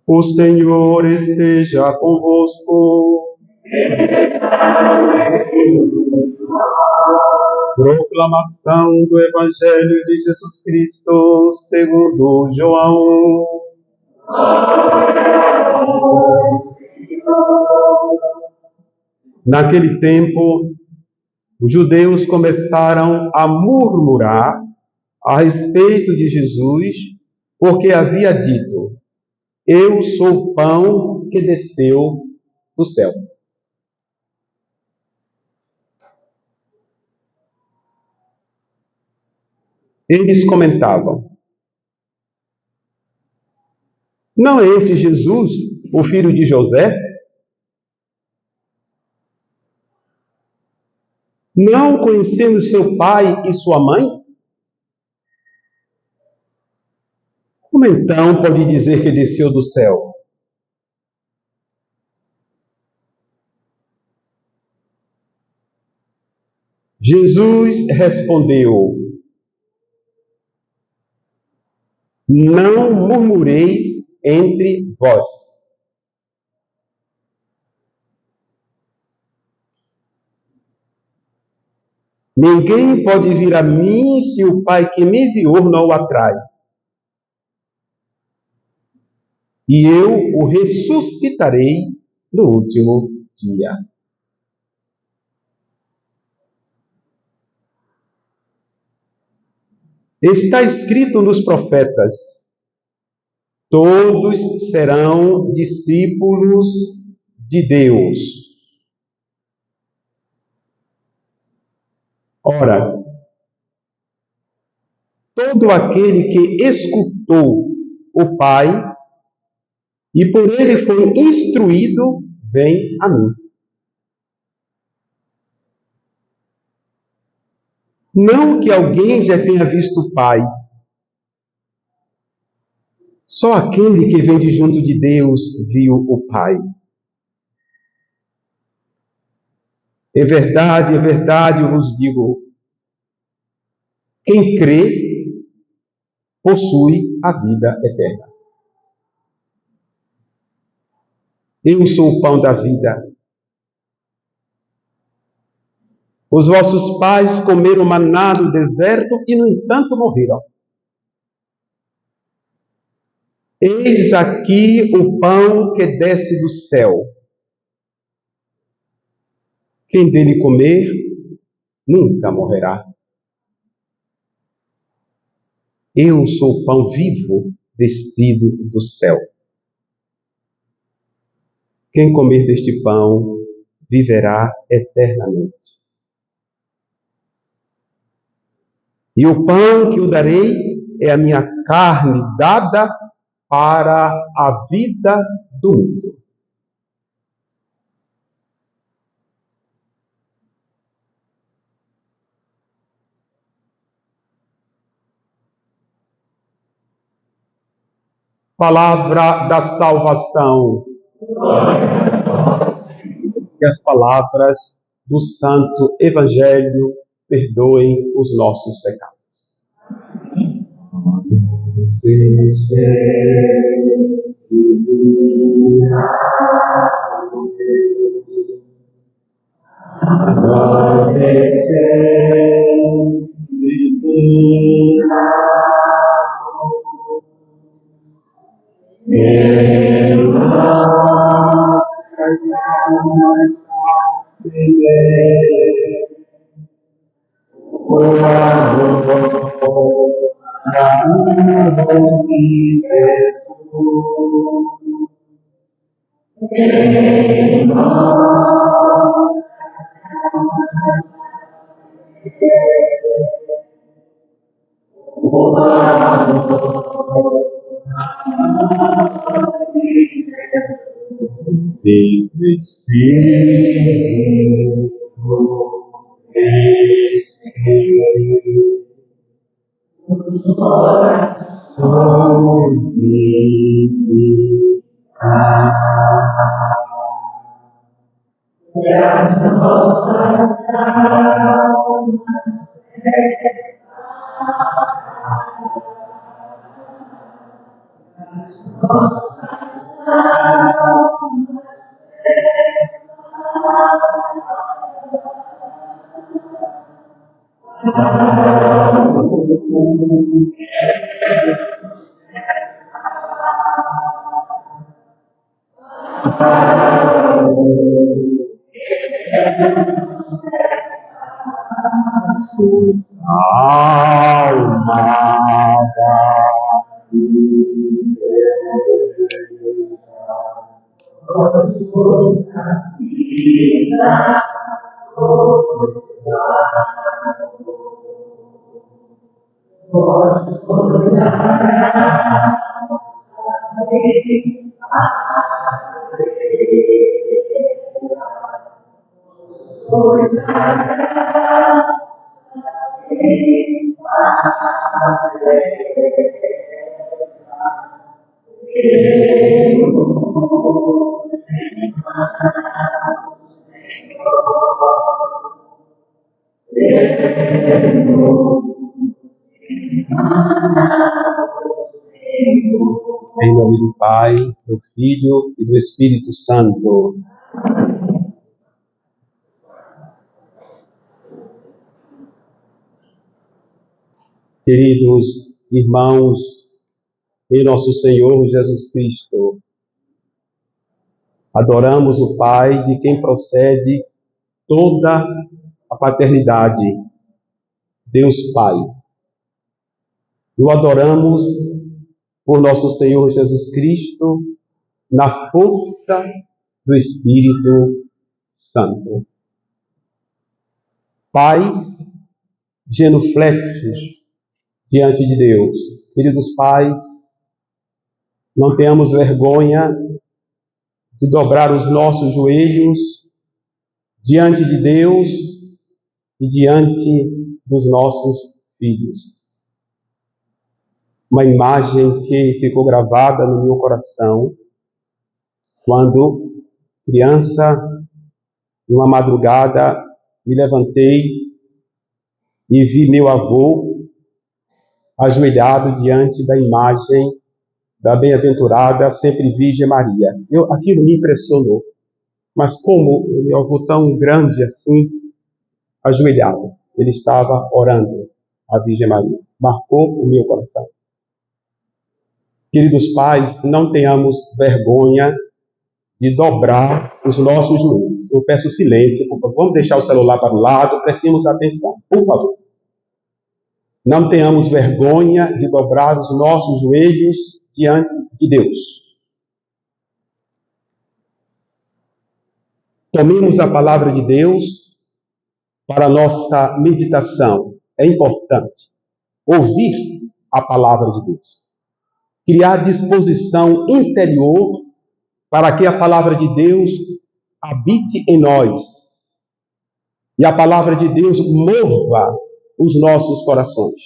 O Senhor esteja convosco. Proclamação do Evangelho de Jesus Cristo segundo João. Naquele tempo, os judeus começaram a murmurar a respeito de Jesus, porque havia dito: eu sou o pão que desceu do céu. Eles comentavam: não é esse Jesus, o filho de José? Não conhecemos seu pai e sua mãe? Como então pode dizer que desceu do céu? Jesus respondeu: não murmureis entre vós. Ninguém pode vir a mim se o Pai que me enviou não o atrai. E eu o ressuscitarei no último dia. Está escrito nos profetas: todos serão discípulos de Deus. Ora, todo aquele que escutou o Pai e por ele foi instruído, vem a mim. Não que alguém já tenha visto o Pai. Só aquele que vem de junto de Deus viu o Pai. É verdade, eu vos digo: quem crê possui a vida eterna. Eu sou o pão da vida. Os vossos pais comeram maná no deserto e, no entanto, morreram. Eis aqui o pão que desce do céu. Quem dele comer, nunca morrerá. Eu sou o pão vivo descido do céu. Quem comer deste pão, viverá eternamente. E o pão que eu darei é a minha carne dada para a vida do mundo. Palavra da salvação. Que as palavras do Santo Evangelho perdoem os nossos pecados. Vivo Espírito, os corações e as nossas almas Alma Em nome do Pai, do Filho e do Espírito Santo. Queridos irmãos, em nosso Senhor Jesus Cristo, adoramos o Pai de quem procede toda a paternidade, Deus Pai. O adoramos por nosso Senhor Jesus Cristo, na força do Espírito Santo. Pais genuflexos diante de Deus. Queridos pais, não tenhamos vergonha de dobrar os nossos joelhos diante de Deus e diante dos nossos filhos. Uma imagem que ficou gravada no meu coração quando criança, numa madrugada, me levantei e vi meu avô ajoelhado diante da imagem da bem-aventurada Sempre Virgem Maria. Aquilo me impressionou. Mas como meu avô tão grande assim, ajoelhado, ele estava orando à Virgem Maria. Marcou o meu coração. Queridos pais, não tenhamos vergonha de dobrar os nossos joelhos. Eu peço silêncio, por favor. Vamos deixar o celular para o lado, prestemos atenção, por favor. Não tenhamos vergonha de dobrar os nossos joelhos diante de Deus. Tomemos a palavra de Deus para a nossa meditação. É importante ouvir a palavra de Deus. Criar disposição interior para que a palavra de Deus habite em nós. E a palavra de Deus mova os nossos corações.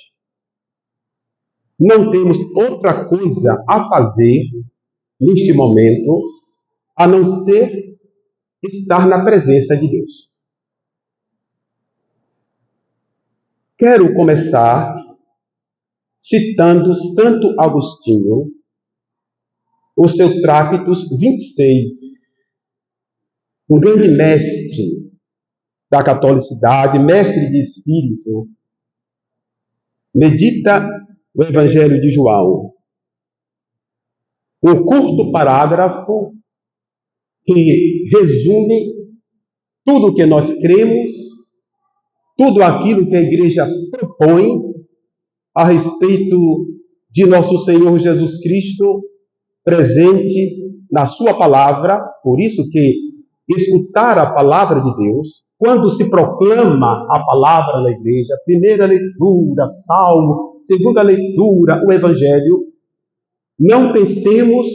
Não temos outra coisa a fazer neste momento a não ser estar na presença de Deus. Quero começar citando Santo Agostinho, o seu Tráctitos 26, um grande mestre da catolicidade, mestre de espírito, medita o Evangelho de João. Um curto parágrafo que resume tudo o que nós cremos, tudo aquilo que a Igreja propõe a respeito de nosso Senhor Jesus Cristo, presente na sua palavra. Por isso que escutar a palavra de Deus, quando se proclama a palavra na igreja, primeira leitura, salmo, segunda leitura, o Evangelho, não pensemos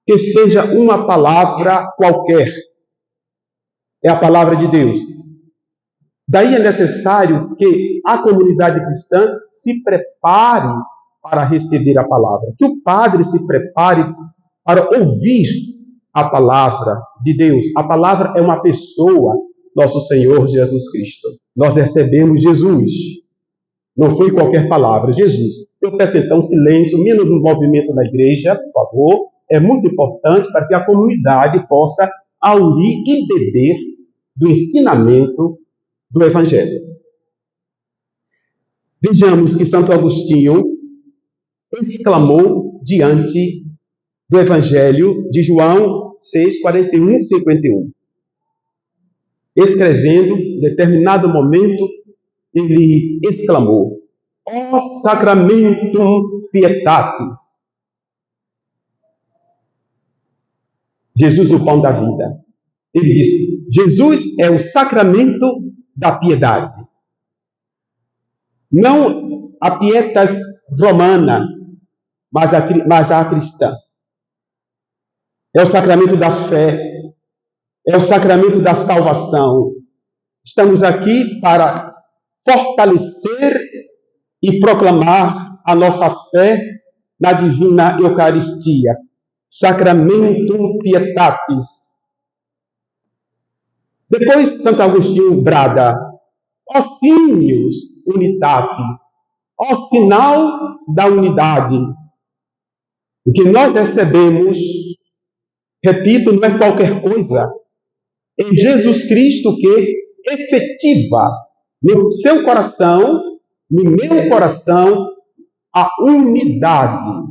que seja uma palavra qualquer. É a palavra de Deus. Daí é necessário que a comunidade cristã se prepare para receber a palavra. Que o padre se prepare para ouvir a palavra de Deus. A palavra é uma pessoa, nosso Senhor Jesus Cristo. Nós recebemos Jesus. Não foi qualquer palavra, Jesus. Eu peço então silêncio, menos no movimento da igreja, por favor. É muito importante para que a comunidade possa aurir e beber do ensinamento do Evangelho. Vejamos que Santo Agostinho exclamou diante do Evangelho de João, 6, 41 e 51. Escrevendo, em determinado momento, ele exclamou: ó sacramentum pietatis. Jesus, o pão da vida. Ele diz: Jesus é o sacramento da piedade. Não a pietas romana, mas a cristã. É o sacramento da fé. É o sacramento da salvação. Estamos aqui para fortalecer e proclamar a nossa fé na divina Eucaristia. Sacramentum pietatis. Depois, Santo Agostinho brada: ó signius unitatis, ó sinal da unidade. O que nós recebemos, repito, não é qualquer coisa. É Jesus Cristo que efetiva no seu coração, no meu coração, a unidade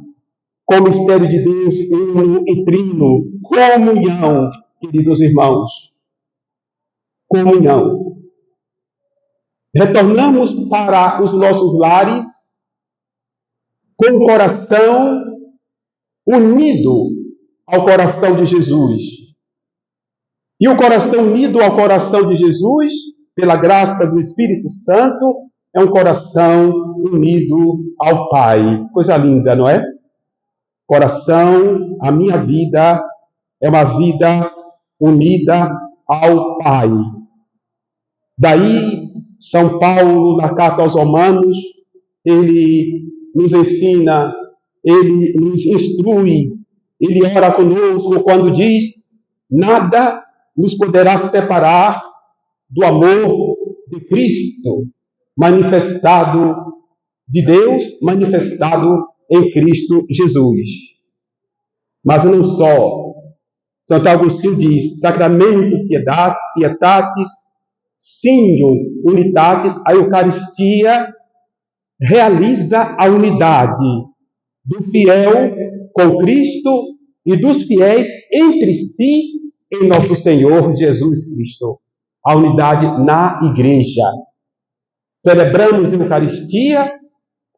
com o mistério de Deus uno e trino. Comunhão, queridos irmãos. Comunhão. Retornamos para os nossos lares com o coração unido ao coração de Jesus. E o coração unido ao coração de Jesus, pela graça do Espírito Santo, é um coração unido ao Pai. Coisa linda, não é? Coração, a minha vida é uma vida unida ao Pai. Daí, São Paulo, na carta aos Romanos, ele nos ensina, ele nos instrui, ele ora conosco quando diz: nada nos poderá separar do amor de Cristo, manifestado de Deus, manifestado em Cristo Jesus. Mas não só. Santo Agostinho diz: sacramento pietatis, signium unitatis. A Eucaristia realiza a unidade do fiel com Cristo e dos fiéis entre si em nosso Senhor Jesus Cristo. A unidade na Igreja. Celebramos a Eucaristia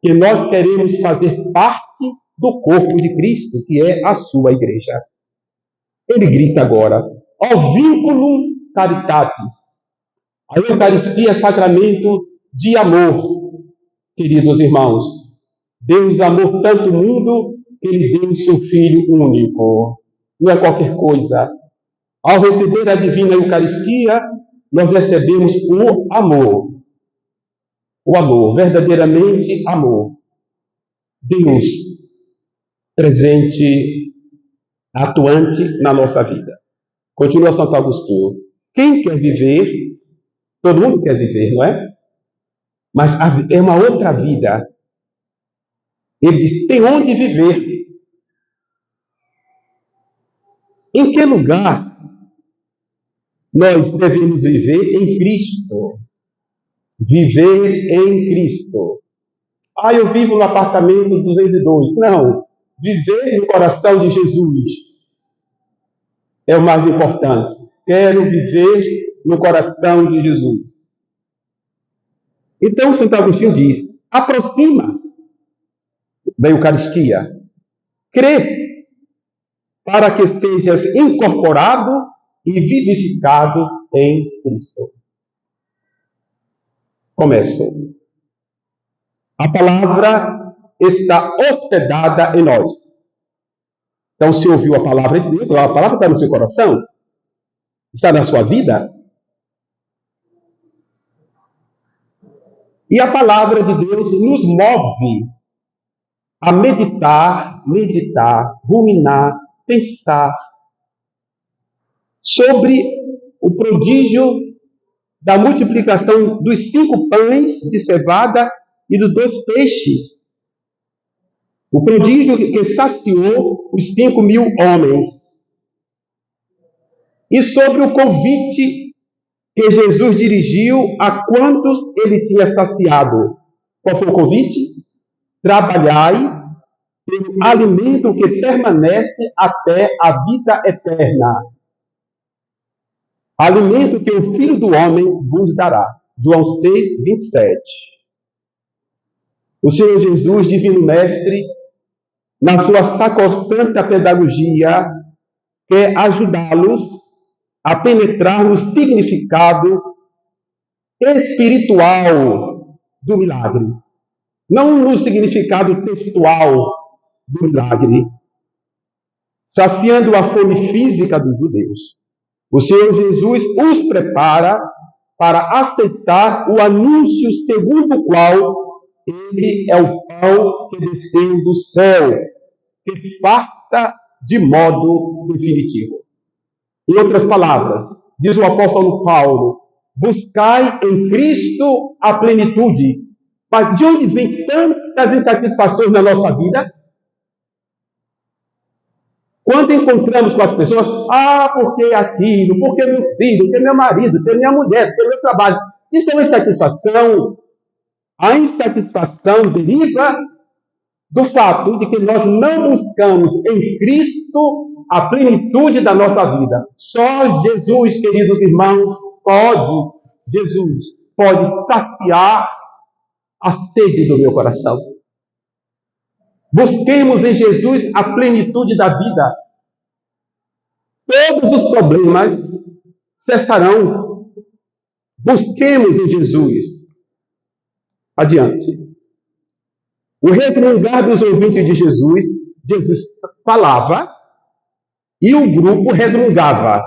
que nós queremos fazer parte do corpo de Cristo, que é a sua Igreja. Ele grita agora: ó vinculum caritatis. A Eucaristia é sacramento de amor, queridos irmãos. Deus amou tanto o mundo que Ele deu o seu Filho único. Não é qualquer coisa. Ao receber a divina Eucaristia, nós recebemos o amor. O amor, verdadeiramente amor. Deus presente, atuante na nossa vida. Continua Santo Agostinho. Quem quer viver, todo mundo quer viver, não é? Mas é uma outra vida. Ele diz: tem onde viver. Em que lugar nós devemos viver? Em Cristo. Viver em Cristo. Ah, eu vivo no apartamento 202. Não. Viver no coração de Jesus é o mais importante. Quero viver no coração de Jesus. Então, Santo Agostinho diz: aproxima da Eucaristia. Crê para que sejas incorporado e vivificado em Cristo. Começo. A palavra está hospedada em nós. Então, se ouviu a palavra de Deus, a palavra está no seu coração? Está na sua vida? E a palavra de Deus nos move a meditar, ruminar, pensar sobre o prodígio da multiplicação dos 5 pães de cevada e dos 2 peixes. O prodígio que saciou os 5.000 homens. E sobre o convite que Jesus dirigiu a quantos ele tinha saciado. Qual foi o convite? Trabalhai pelo alimento que permanece até a vida eterna. Alimento que o Filho do Homem vos dará. João 6, 27. O Senhor Jesus, Divino Mestre, na sua sacrossanta pedagogia, quer ajudá-los a penetrar no significado espiritual do milagre, não no significado textual do milagre, saciando a fome física dos judeus. O Senhor Jesus os prepara para aceitar o anúncio segundo o qual ele é o pão que desceu do céu, que farta de modo definitivo. Em outras palavras, diz o apóstolo Paulo, buscai em Cristo a plenitude. Mas de onde vem tantas insatisfações na nossa vida? Quando encontramos com as pessoas, porque aquilo, porque meu filho, porque meu marido, porque minha mulher, porque meu trabalho. Isso é uma insatisfação. A insatisfação deriva do fato de que nós não buscamos em Cristo a plenitude da nossa vida. Só Jesus, queridos irmãos, pode saciar a sede do meu coração. Busquemos em Jesus a plenitude da vida. Todos os problemas cessarão. Busquemos em Jesus. Adiante. O resmungar dos ouvintes de Jesus, Jesus falava e o grupo resmungava.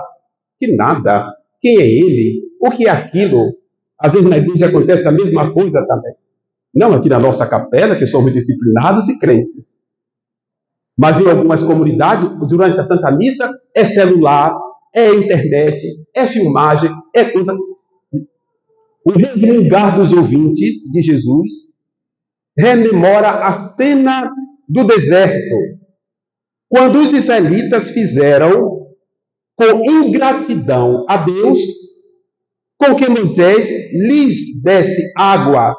Que nada. Quem é ele? O que é aquilo? Às vezes na igreja acontece a mesma coisa também. Não aqui na nossa capela, que somos disciplinados e crentes. Mas em algumas comunidades, durante a Santa Missa, é celular, é internet, é filmagem, é coisa. O resmungar dos ouvintes de Jesus rememora a cena do deserto, quando os israelitas fizeram com ingratidão a Deus, com que Moisés lhes desse água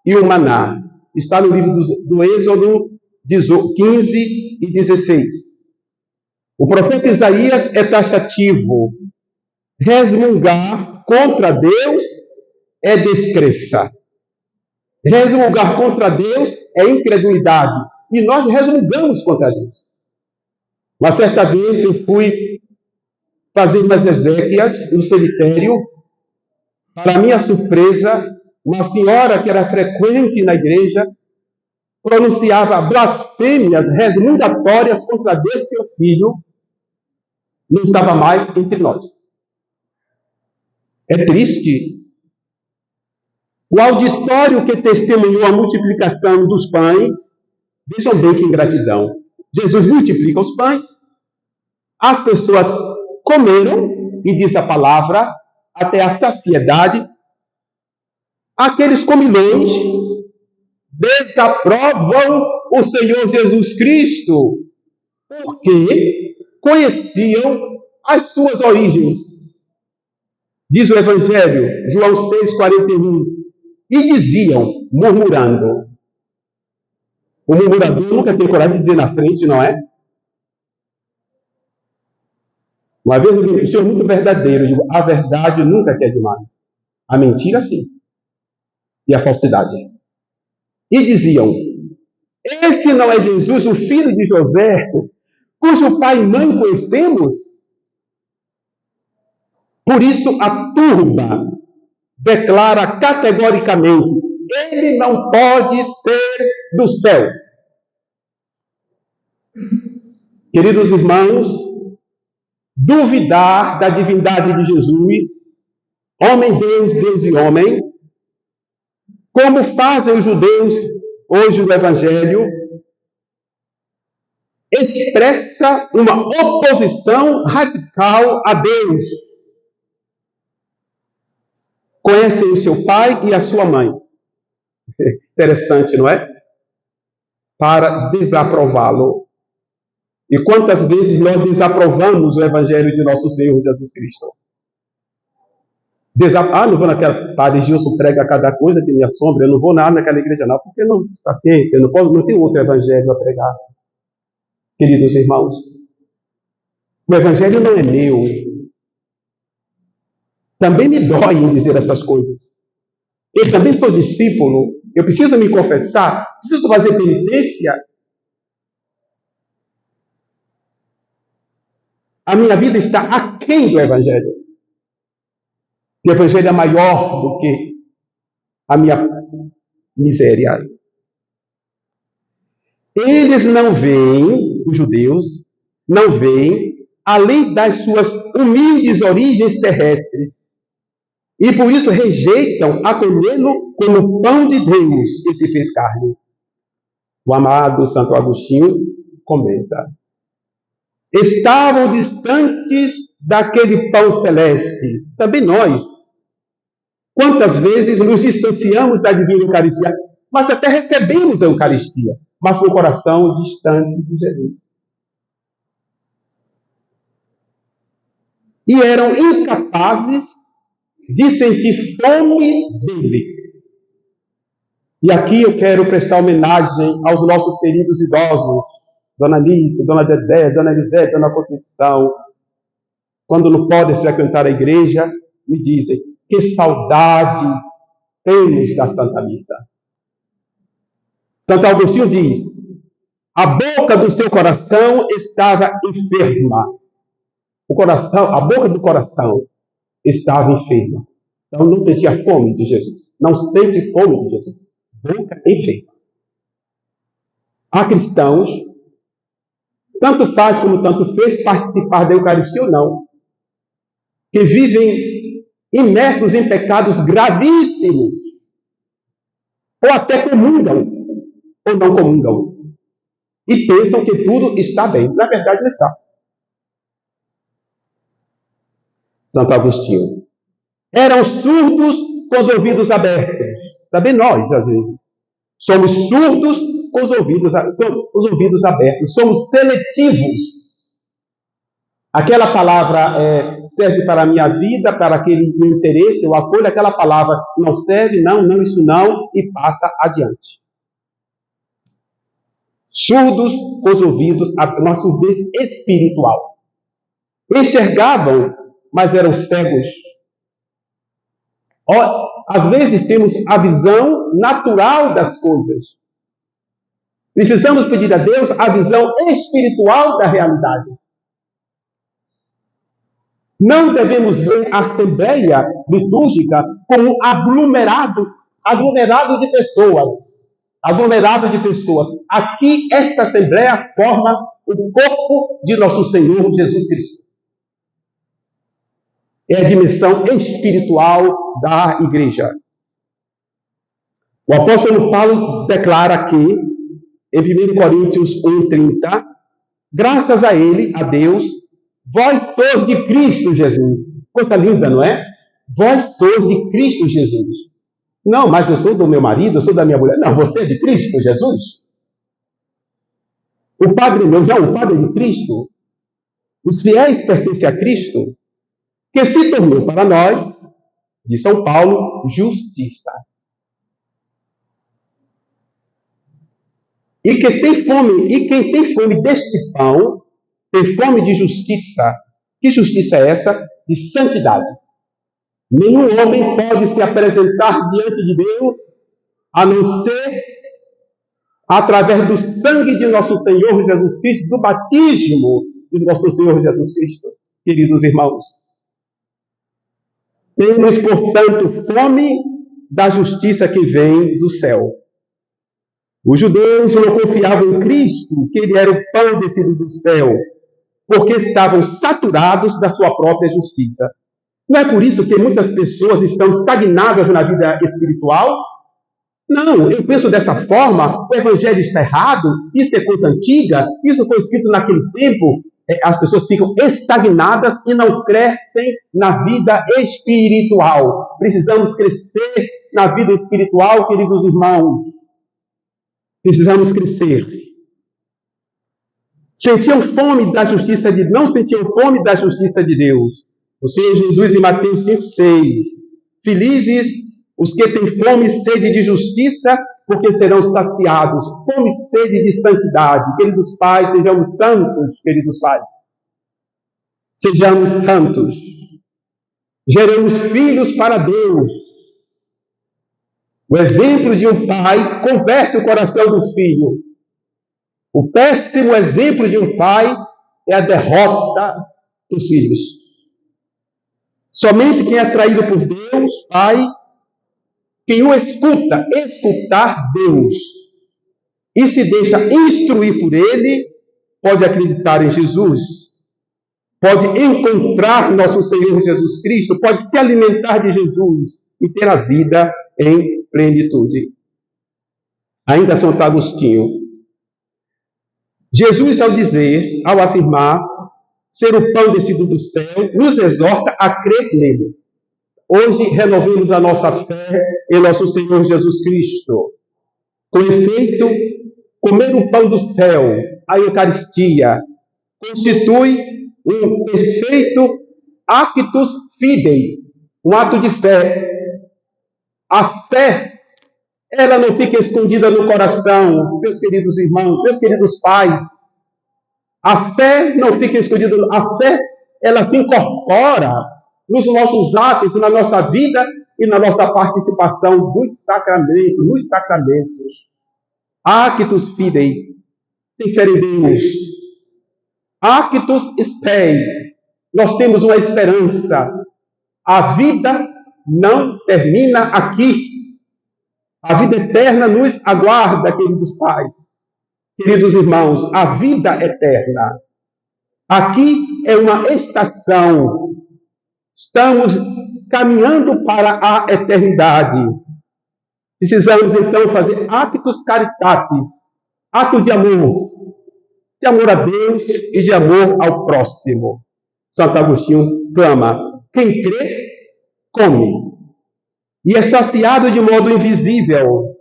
e o maná. Está no livro do Êxodo 15 e 16. O profeta Isaías é taxativo. Resmungar contra Deus é descrença. Resmungar contra Deus é incredulidade. E nós resmungamos contra Deus. Uma certa vez eu fui fazer umas exéquias no cemitério. Para minha surpresa, uma senhora que era frequente na igreja pronunciava blasfêmias resmungatórias contra Deus, que o filho não estava mais entre nós. É triste. O auditório que testemunhou a multiplicação dos pães, vejam bem que ingratidão. Jesus multiplica os pães, as pessoas comeram, e diz a palavra, até a saciedade. Aqueles comilões desaprovam o Senhor Jesus Cristo, porque conheciam as suas origens. Diz o Evangelho, João 6,41, e diziam, murmurando. O murmurador nunca tem coragem de dizer na frente, não é? Uma vez eu disse, o senhor é muito verdadeiro. Eu digo, a verdade nunca quer demais. A mentira, sim. E a falsidade. E diziam, esse não é Jesus, o filho de José, cujo pai e mãe conhecemos? Por isso a turba declara categoricamente, ele não pode ser do céu. Queridos irmãos, duvidar da divindade de Jesus, homem, Deus e homem, como fazem os judeus hoje no Evangelho, expressa uma oposição radical a Deus. Conhecem o seu pai e a sua mãe. Interessante, não é? Para desaprová-lo. E quantas vezes nós desaprovamos o Evangelho de nosso Senhor Jesus Cristo? Não vou naquela... Padre Gilson prega cada coisa que me assombra, eu não vou nada naquela igreja não, porque não, paciência, não tenho outro Evangelho a pregar. Queridos irmãos, o Evangelho não é meu. Também me dói em dizer essas coisas. Eu também sou discípulo. Eu preciso me confessar. Preciso fazer penitência. A minha vida está aquém do Evangelho. O Evangelho é maior do que a minha miséria. Eles não veem, os judeus, não veem, além das suas humildes origens terrestres. E por isso rejeitam acolhê-lo como pão de Deus que se fez carne. O amado Santo Agostinho comenta. Estavam distantes daquele pão celeste. Também nós. Quantas vezes nos distanciamos da divina Eucaristia, mas até recebemos a Eucaristia, mas com o coração distante de Jesus. E eram incapazes de sentir fome dele. E aqui eu quero prestar homenagem aos nossos queridos idosos, Dona Alice, Dona Dedé, Dona Elisete, Dona Conceição. Quando não podem frequentar a igreja, me dizem, que saudade temos da Santa Missa. Santo Agostinho diz, a boca do seu coração estava enferma. A boca do coração estava enferma. Então não sentia fome de Jesus. Não sente fome de Jesus. Boca enferma. Há cristãos, tanto faz como tanto fez, participar da Eucaristia ou não, que vivem imersos em pecados gravíssimos, ou até comungam, ou não comungam, e pensam que tudo está bem. Na verdade, não está. Santo Agostinho. Eram surdos com os ouvidos abertos. Também nós, às vezes. Somos surdos com os ouvidos abertos. Somos seletivos. Aquela palavra serve para a minha vida, para aquele meu interesse, eu acolho aquela palavra, não serve, não, isso não, e passa adiante. Surdos com os ouvidos, uma surdez espiritual. Enxergavam, mas eram cegos. Às vezes temos a visão natural das coisas. Precisamos pedir a Deus a visão espiritual da realidade. Não devemos ver a Assembleia Litúrgica como um aglomerado de pessoas. Aqui, esta Assembleia forma o corpo de nosso Senhor Jesus Cristo. É a dimensão espiritual da Igreja. O apóstolo Paulo declara aqui, em 1 Coríntios 1,30, graças a ele, a Deus, vós sois de Cristo Jesus. Coisa linda, não é? Vós sois de Cristo Jesus. Não, mas eu sou do meu marido, eu sou da minha mulher. Não, você é de Cristo Jesus. O padre é de Cristo. Os fiéis pertencem a Cristo, que se tornou para nós, de São Paulo, justiça. E quem tem fome deste pão, tem fome de justiça. Que justiça é essa? De santidade. Nenhum homem pode se apresentar diante de Deus a não ser através do sangue de nosso Senhor Jesus Cristo, do batismo de nosso Senhor Jesus Cristo. Queridos irmãos, temos, portanto, fome da justiça que vem do céu. Os judeus não confiavam em Cristo, que ele era o pão descido do céu, porque estavam saturados da sua própria justiça. Não é por isso que muitas pessoas estão estagnadas na vida espiritual? Não, eu penso dessa forma, o evangelho está errado, isso é coisa antiga, isso foi escrito naquele tempo. As pessoas ficam estagnadas e não crescem na vida espiritual. Precisamos crescer na vida espiritual, queridos irmãos. Precisamos crescer. Não sentiam fome da justiça de Deus. O Senhor Jesus, em Mateus 5,6, felizes os que têm fome e sede de justiça, porque serão saciados. Fome e sede de santidade. Queridos pais, sejamos santos, queridos pais. Sejamos santos. Geremos filhos para Deus. O exemplo de um pai converte o coração do filho. O péssimo exemplo de um pai é a derrota dos filhos. Somente quem é atraído por Deus, Pai, quem o escutar Deus, e se deixa instruir por Ele, pode acreditar em Jesus, pode encontrar nosso Senhor Jesus Cristo, pode se alimentar de Jesus e ter a vida em plenitude. Ainda Santo Agostinho. Jesus, ao afirmar ser o pão descido do céu, nos exorta a crer nele. Hoje, renovemos a nossa fé em nosso Senhor Jesus Cristo. Com efeito, comer o pão do céu, a Eucaristia, constitui um perfeito actus fidei, um ato de fé. A fé, ela não fica escondida no coração, meus queridos irmãos, meus queridos pais. A fé não fica escondida, a fé, ela se incorpora nos nossos atos, na nossa vida e na nossa participação nos sacramentos. Actus fidei, tem fé em Deus. Actus spei, nós temos uma esperança. A vida não termina aqui. A vida eterna nos aguarda, queridos pais, queridos irmãos, a vida eterna. Aqui é uma estação. Estamos caminhando para a eternidade. Precisamos, então, fazer actus caritatis, ato de amor a Deus e de amor ao próximo. Santo Agostinho clama: quem crê, come. E é saciado de modo invisível.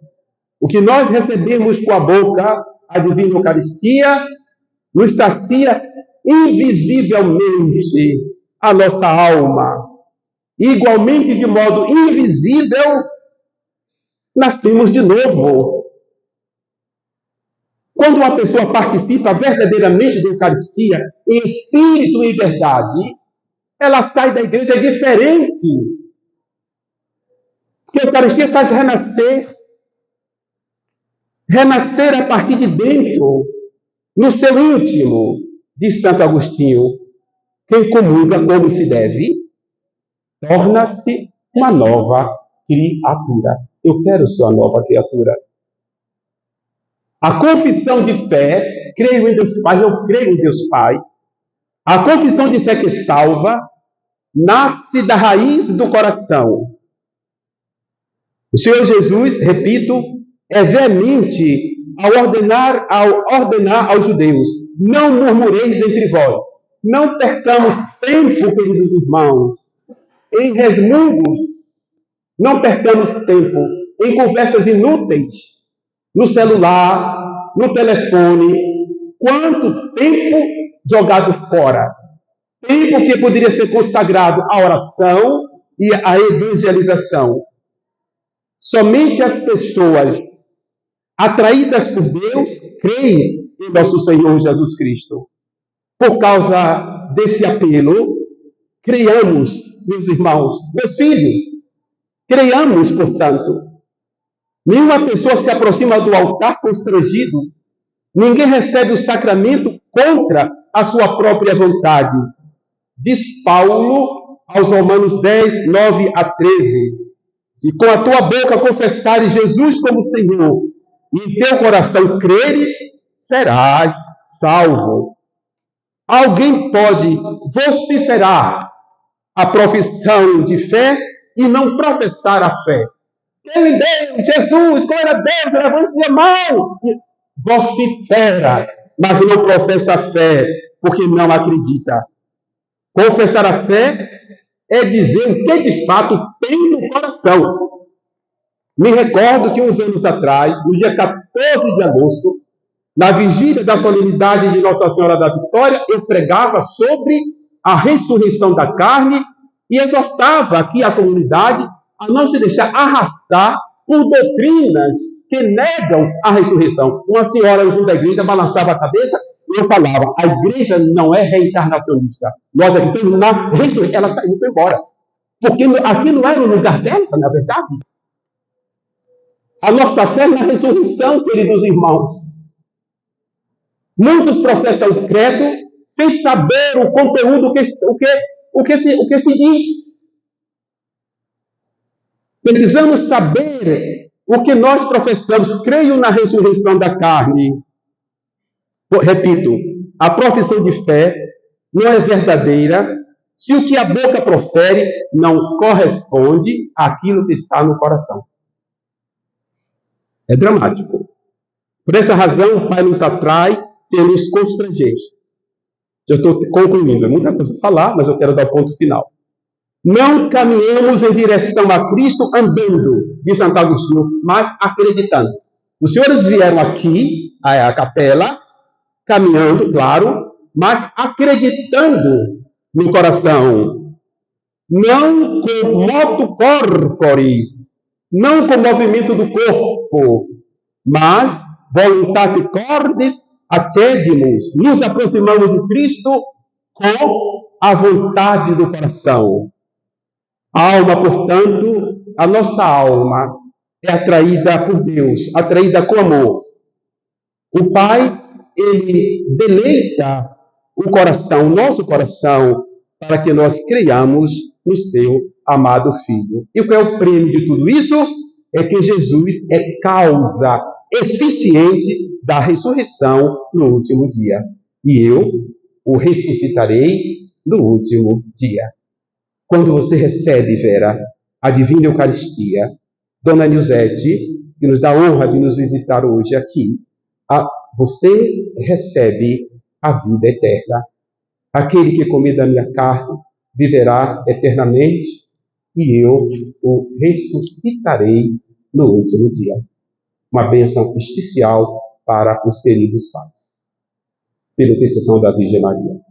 O que nós recebemos com a boca, a divina Eucaristia, nos sacia invisivelmente a nossa alma. Igualmente, de modo invisível, nascemos de novo. Quando uma pessoa participa verdadeiramente da Eucaristia, em espírito e verdade, ela sai da igreja diferente. Porque a Eucaristia faz renascer a partir de dentro, no seu íntimo, diz Santo Agostinho. Quem comunga como se deve, torna-se uma nova criatura. Eu quero ser uma nova criatura. A confissão de fé, creio em Deus Pai, eu creio em Deus Pai. A confissão de fé que salva, nasce da raiz do coração. O Senhor Jesus, repito, é veemente ao ordenar aos judeus: não murmureis entre vós. Não percamos tempo, queridos irmãos, em resmungos. Não percamos tempo em conversas inúteis, no celular, no telefone. Quanto tempo jogado fora. Tempo que poderia ser consagrado à oração e à evangelização. Somente as pessoas atraídas por Deus creem em nosso Senhor Jesus Cristo. Por causa desse apelo, creiamos, meus irmãos, meus filhos, creiamos, portanto. Nenhuma pessoa se aproxima do altar constrangido. Ninguém recebe o sacramento contra a sua própria vontade. Diz Paulo aos Romanos 10, 9 a 13. Se com a tua boca confessares Jesus como Senhor e em teu coração creres, serás salvo. Alguém pode vociferar a profissão de fé e não professar a fé. Creio em Deus, Jesus, glória a Deus, levante a mão. Vocifera, mas não professa a fé, porque não acredita. Confessar a fé é dizer o que de fato tem no coração. Me recordo que uns anos atrás, no dia 14 de agosto, na vigília da solenidade de Nossa Senhora da Vitória, eu pregava sobre a ressurreição da carne e exortava aqui a comunidade a não se deixar arrastar por doutrinas que negam a ressurreição. Uma senhora junto da igreja balançava a cabeça e eu falava, a igreja não é reencarnacionista. Nós acreditamos na ressurreição. Ela saiu e foi embora. Porque aqui não era o lugar dela, na verdade. A nossa fé é na ressurreição, queridos irmãos. Muitos professam o credo sem saber o conteúdo, o que se diz. Precisamos saber o que nós professamos. Creio na ressurreição da carne. Repito, a profissão de fé não é verdadeira se o que a boca profere não corresponde àquilo que está no coração. É dramático. Por essa razão, o Pai nos atrai sem nos constranger. Já estou concluindo. É muita coisa para falar, mas eu quero dar o ponto final. Não caminhamos em direção a Cristo andando, diz Santo Agostinho, mas acreditando. Os senhores vieram aqui, à capela, caminhando, claro, mas acreditando no coração. Não com moto corporis, não com movimento do corpo, mas voluntate cordis accedimus. Nos aproximamos de Cristo com a vontade do coração. A alma, portanto, a nossa alma é atraída por Deus, atraída com amor. O Pai, ele deleita o coração, o nosso coração, para que nós creiamos no seu amado Filho. E qual é o prêmio de tudo isso? É que Jesus é causa eficiente da ressurreição no último dia. E eu o ressuscitarei no último dia. Quando você recebe, Vera, a Divina Eucaristia, Dona Nilzete, que nos dá a honra de nos visitar hoje aqui, você recebe a vida eterna. Aquele que comer da minha carne viverá eternamente e eu o ressuscitarei no último dia. Uma bênção especial para os queridos pais. Pela intercessão da Virgem Maria.